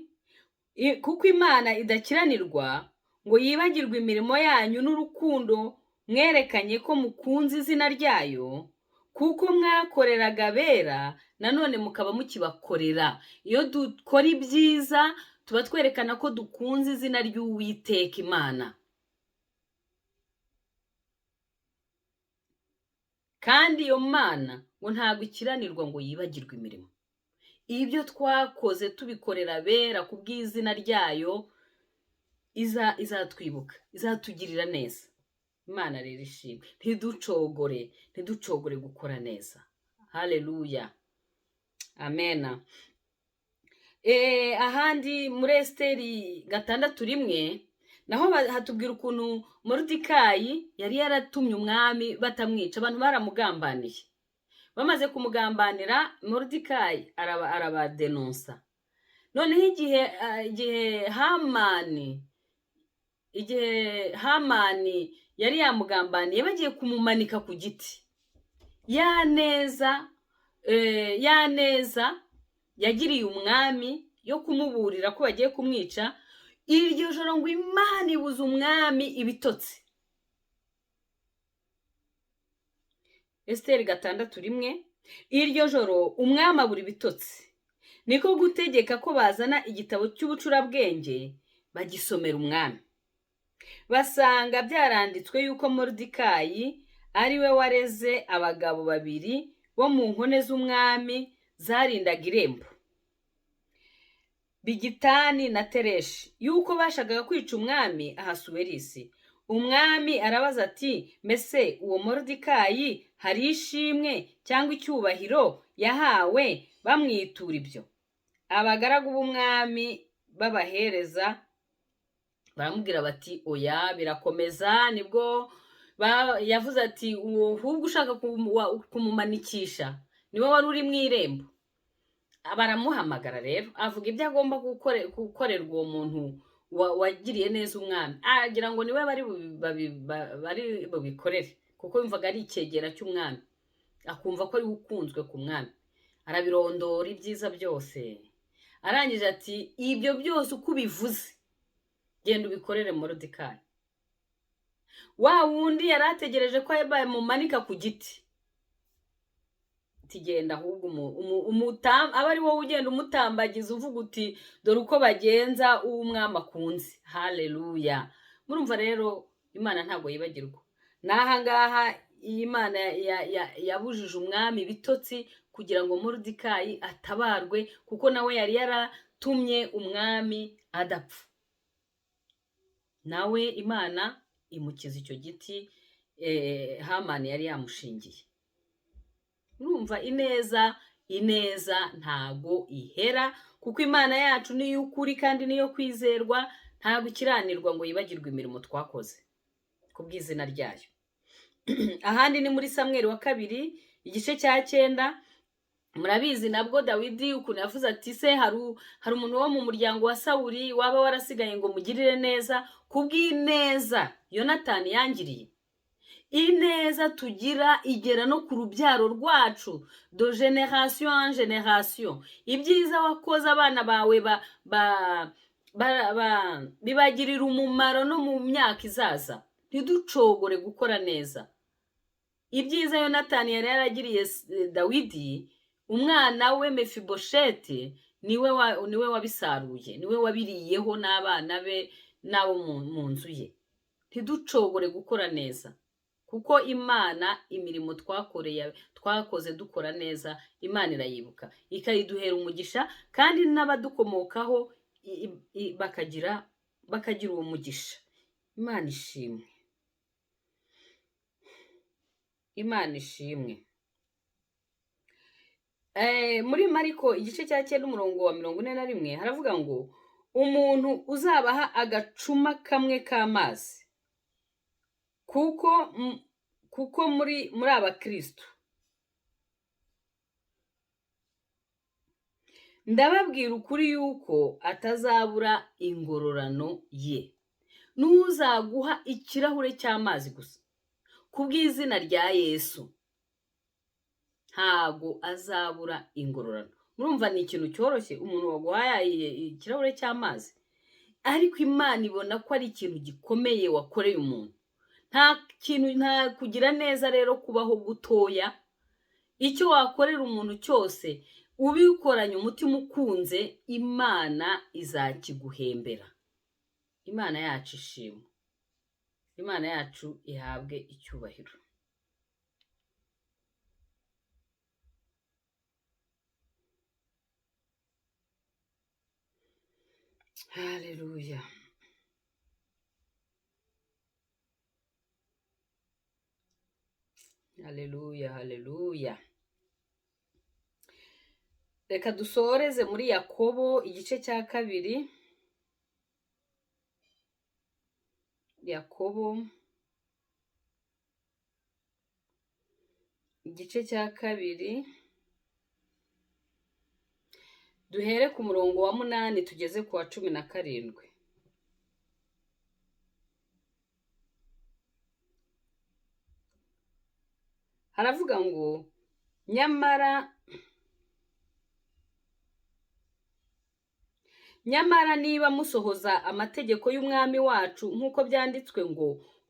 [SPEAKER 1] kuko Imana idakiranirwa ngo yibagirwe imirimo yanyu n'urukundo mwerekanye ko mukunze izina ryayo, kuko mwakoreraga bera nanone mukaba mukibakorera. Iyo dukora ibyiza tuba twerekana ko dukunze izina ry'Uwiteka Imana, kandi iyo Mana ngo ntabwo ikiranirwa ngo yibagirwe imirimo. Ibyo twakoze tubikorera bera ku bw'izina ryayo izatwibuka, izatugirira neza. Imana rero ishimwe. Ntiducogore gukora neza. Haleluya. Amena. Ahandi muri Esiteri 6:1 naho hatubwira ukuntu Moridekayi yari yaratumye umwami batamwica. Abantu baramugambaniye, bamaze kumugambanira Moridekayi arabadenonsa. Noneho igihe Hamani yari yamugambaniye, bagiye kumumanika ku giti, ya neza yagiriye umwami yo kumuburira ko bagiye kumwica, iryo joro ngo Imana ibuza umwami ibitotsi. Esiteri 6:1 iryo joro umwami abura ibitotsi, niko gutegeka ko bazana igitabo cy'ubucurabwenge bagisomera umwami. Basanga byaranditswe yuko Moridekayi ari we wareze abagabo 2 bo mu nkone z'umwami zarindaga irembo, Bigitani na Tereshi, yuko bashakaga kwica umwami Ahasuwerisi. Umwami arabaza ati, mbese uwo Moridekayi hari ishimwe cyangwa icyubahiro yahawe bamwitura ibyo? Abagaragu b'umwami babahereza baramubwira bati, oya, birakomeza. Nibwo yavuze ati, ahubwo ushaka kumumanikisha niwe wari uri mu irembo. Baramuhamagara rero, avuga ibyo agomba gukorerwa uwo muntu wagiriye neza umwami. Agira ngo niwe bari bubikorere, kuko yumvaga ari icyegera cy'umwami, akumva ko ari ukunzwe ku mwami. Arabirondora ibyiza byose, arangije ati, ibyo byose uko ubivuze genda ubikorere Moridekayi. Wa wundi yari ategereje ko bamumanika ku giti, tigenda ahubwo aba ari wowe ugenda umutambagiza uvuga uti dore uko bagenza uw'umwami akunze. Haleluya. Murumva rero Imana ntabwo yibagirwa. Naha ngaha Imana yabujije umwami bitotsi kugira ngo Moridekayi atabarwe, kuko nawe yari yaratumye umwami adapfa. Nawe Imana imukiza icyo giti Hamani yari yamushingiye. Urumva ineza ntago ihera, kuko Imana yacu ni y'ukuri kandi niyo kwizerwa, ntago ikiranirwa ngo yibagirwe imirimo twakoze ku bw'izina ryayo. Ahandi ni muri Samweli wa 2 igice cya 9 murabizi nabwo Dawidi ukuntu yavuze ati se hari umuntu wo mu muryango wa Sawuli waba warasigaye ngo mugirire neza, kubw'ineza Yonatani yangiriye. Ineza tugira igera no ku rubyaro rwacu, de generation en generation. Ibyiza wakoze abana bawe bibagirira umumaro no mu myaka izaza. Ntiducogore gukora neza. Ibyiza Yonatani yari yaragiriye Dawidi, umwana we Mefibosheti niwe wabisaruye, niwe wabiriyeho n'abana be n'abo mu nzu ye. Ntiducogore gukora neza, kuko Imana imirimo twakoze dukora neza, Imana irayibuka ikayiduhera umugisha, kandi n'abadukomokaho bakagira uwo mugisha. Imana ishimwe, Imana ishimwe. Muri Mariko igice cya 9 umurongo wa 41 haravuga ngo umuntu uzabaha agacuma kamwe k'amazi, kuko muri abakristo, ndababwira ukuri yuko atazabura ingororano ye. N'uzaguha ikirahure cy'amazi gusa kubw'izina rya Yesu, ntago azabura ingororano. Murumva ni ikintu cyoroshye, umuntu waguhaye ikirahure cy'amazi, ariko Imana ibona ko ari ikintu gikomeye wakoreye umuntu. Nta kugira neza rero kubaho gutoya. Icyo wakorera umuntu cyose ubikoranye umutima ukunze, Imana izakiguhembera. Imana yacu ishimwe, Imana yacu ihabwe icyubahiro. Haleluya, haleluya, haleluya. Reka dusoreze muri Yakobo igice cya 2. Yakobo igice cya 2, duhere ku murongo wa 8 tugeze ku wa 17. Haravuga ngo nyamara niba musohoza amategeko y'umwami wacu nk'uko byanditswe ngo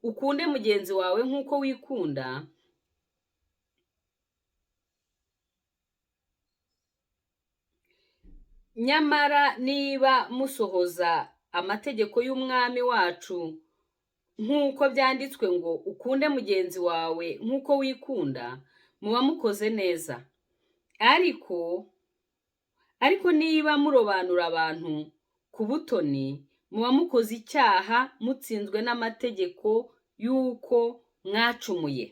[SPEAKER 1] ukunde mugenzi wawe nk'uko wikunda, nyamara niba musohoza amategeko y'umwami wacu nk'uko byanditswe ngo ukunde mugenzi wawe nk'uko wikunda, muba mukoze neza. Ariko niba murobanura abantu ku butoni, muba mukoze icyaha, mutsinzwe n'amategeko y'uko mwacumuye.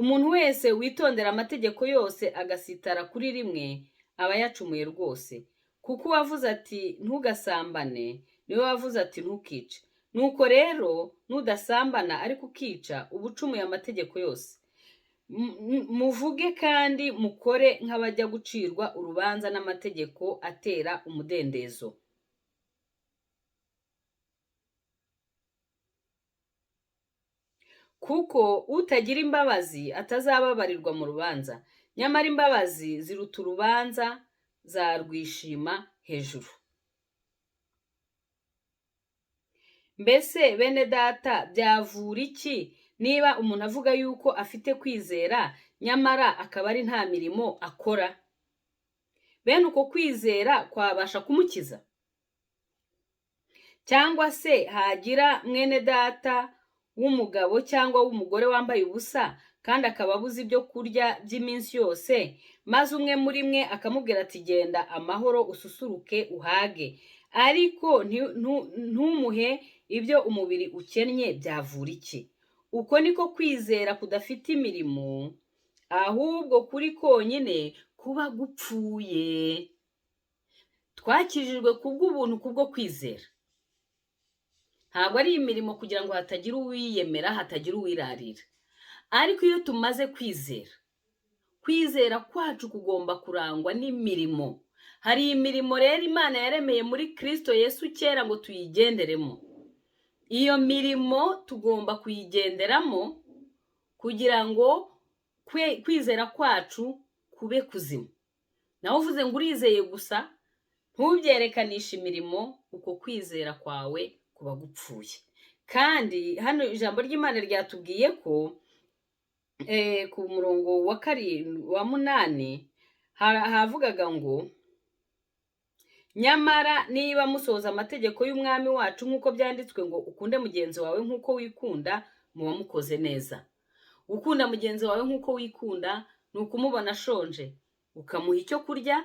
[SPEAKER 1] Umuntu wese witondera amategeko yose agasitara kuri rimwe aba yacumuye rwose. Kuko wavuze ati ntugasambane, niwe wavuze ati ntukice. Nuko rero nudasambana ariko ukica, uba ucumuye amategeko yose. Muvuge kandi mukore nk'abajya gucirwa urubanza n'amategeko atera umudendezo. Kuko utagira imbabazi atazababarirwa mu rubanza, nyamara imbabazi ziruta urubanza zarwishima hejuru. Mbese bene data, byavura iki niba umuntu avuga yuko afite kwizera, nyamara akaba ari nta mirimo akora? Bene uko kwizera kwabasha kumukiza? Cyangwa se hagira mwene data w'umugabo cyangwa w'umugore wambaye ubusa kandi akaba abuze ibyo kurya by'iminsi yose, maze umwe muri mwe akamubwira ati genda amahoro ususuruke uhage, ariko ntumuhe ibyo umubiri ukennye, byavura iki? Uko niko kwizera kudafite imirimo, ahubwo kuri konyine kuba gupfuye. Twakijijwe kubw'ubuntu kubwo kwizera, ntabwo ari imirimo kugira ngo hatagira uwiyemera, hatagira uwirarira. Ariko iyo tumaze kwizera, kwizera kwacu kugomba kurangwa n'imirimo. Hari imirimo rero Imana yaremeye muri Kristo Yesu kera ngo tuyigenderemo. Iyo mirimo tugomba kuyigenderamo kugira ngo kwizera kwacu kube kuzima. Nawe uvuze ngo urizeye gusa ntubyerekanishi imirimo, uko kwizera kwawe kuba gupfuye. Kandi hano ijambo ry'Imana ryatubwiye ko ku murongo wa 8 havugaga ngo nyamara niba musohoza amategeko y'umwami wacu nk'uko byanditswe ngo ukunde mugenzi wawe nk'uko wikunda, muba mukoze neza. Ukunda mugenzi wawe nk'uko wikunda ni ukumubona ashonje ukamuha icyo kurya,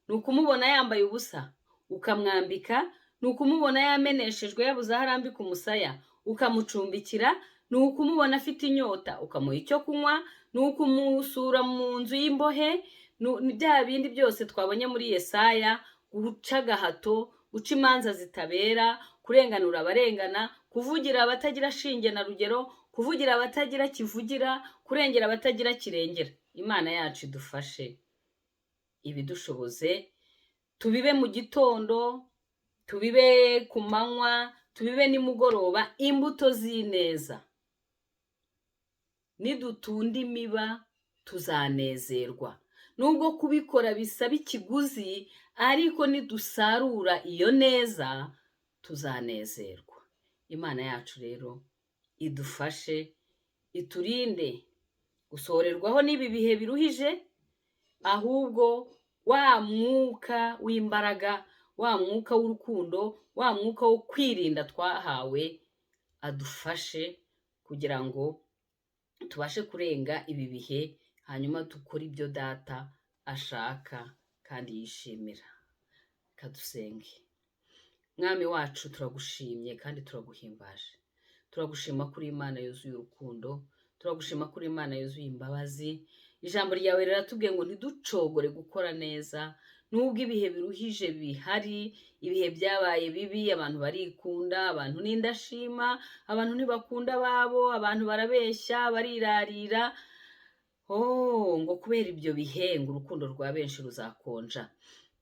[SPEAKER 1] ni ukumubona yambaye ubusa ukamwambika, ni ukumubona yameneshejwe yabuze aho arambika umusaya ukamucumbikira, ni ukumubona afite inyota ukamuha icyo kunywa, ni ukumusura mu nzu y'imbohe, bya bindi byose twabonye muri Yesaya, guca agahato, guca imanza zitabera, kurenganura abarengana, kuvugira abatagira shinge na rugero, kuvugira abatagira kivugira, kurengera abatagira kirengera. Imana yacu idufashe ibidushoboze, tubibe mu gitondo, tubibe ku manywa, tubibe nimugoroba, imbuto z'ineza. Nidutunda imiba tuzanezerwa. Nubwo kubikora bisaba ikiguzi, ariko nidusarura iyo neza tuzanezerwa. Imana yacu rero idufashe, iturinde gusorerwaho n'ibi bihe biruhije, ahubwo wa mwuka w'imbaraga, wa mwuka w'urukundo, wa mwuka wo kwirinda twahawe adufashe kugira ngo tubashe kurenga ibi bihe, hanyuma dukora ibyo Data ashaka kandi yishimira. Kadusenge. Mwami wacu turagushimye kandi turaguhimbaje. Turagushima kuri Imana yuzuye urukundo, turagushima kuri Imana yuzuye imbabazi. Ijambo ryawe riratubwiye ngo ntiducogore gukora neza, nubwo ibihe biruhije bihari, ibihe byabaye bibi, abantu barikunda, abantu n'indashima, abantu ntibakunda babo, abantu barabeshya, barirarira. Ngo kubera ibyo bihe ngo urukundo rwa benshi ruzakonja.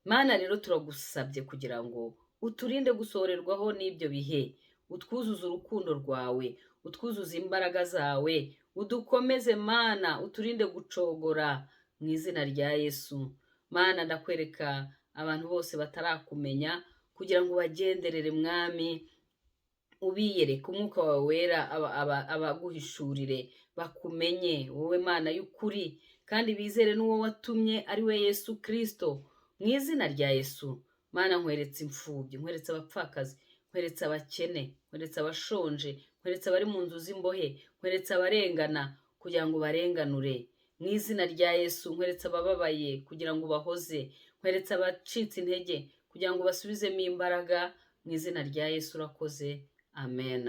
[SPEAKER 1] Mana rero turagusabye kugira ngo uturinde gusorerwaho n'ibyo bihe, utwuzuze urukundo rwawe, utwuzuze imbaraga zawe, udukomeze Mana, uturinde gucogora mu izina rya Yesu. Mana ndakwereka abantu bose batarakumenya kugira ngo bagenderere Mwami, ubiyereke umwuka wawe wera, abaguhishurire bakumenye wowe Mana y'ukuri, kandi bizere n'uwo watumye ari we Yesu Kristo. Mu izina rya Yesu Mana nkweretse imfubyi, nkweretse abapfakazi, nkweretse abakene, nkweretse abashonje, nkweretse abari mu nzu z'imbohe, nkweretse abarengana kugira ngo barenganure. Mu izina rya Yesu nkweretse abababaye kugira ngo bahoze, nkweretse abacitse intege kugira ngo basubizemo imbaraga. Mu izina rya Yesu urakoze. Amen.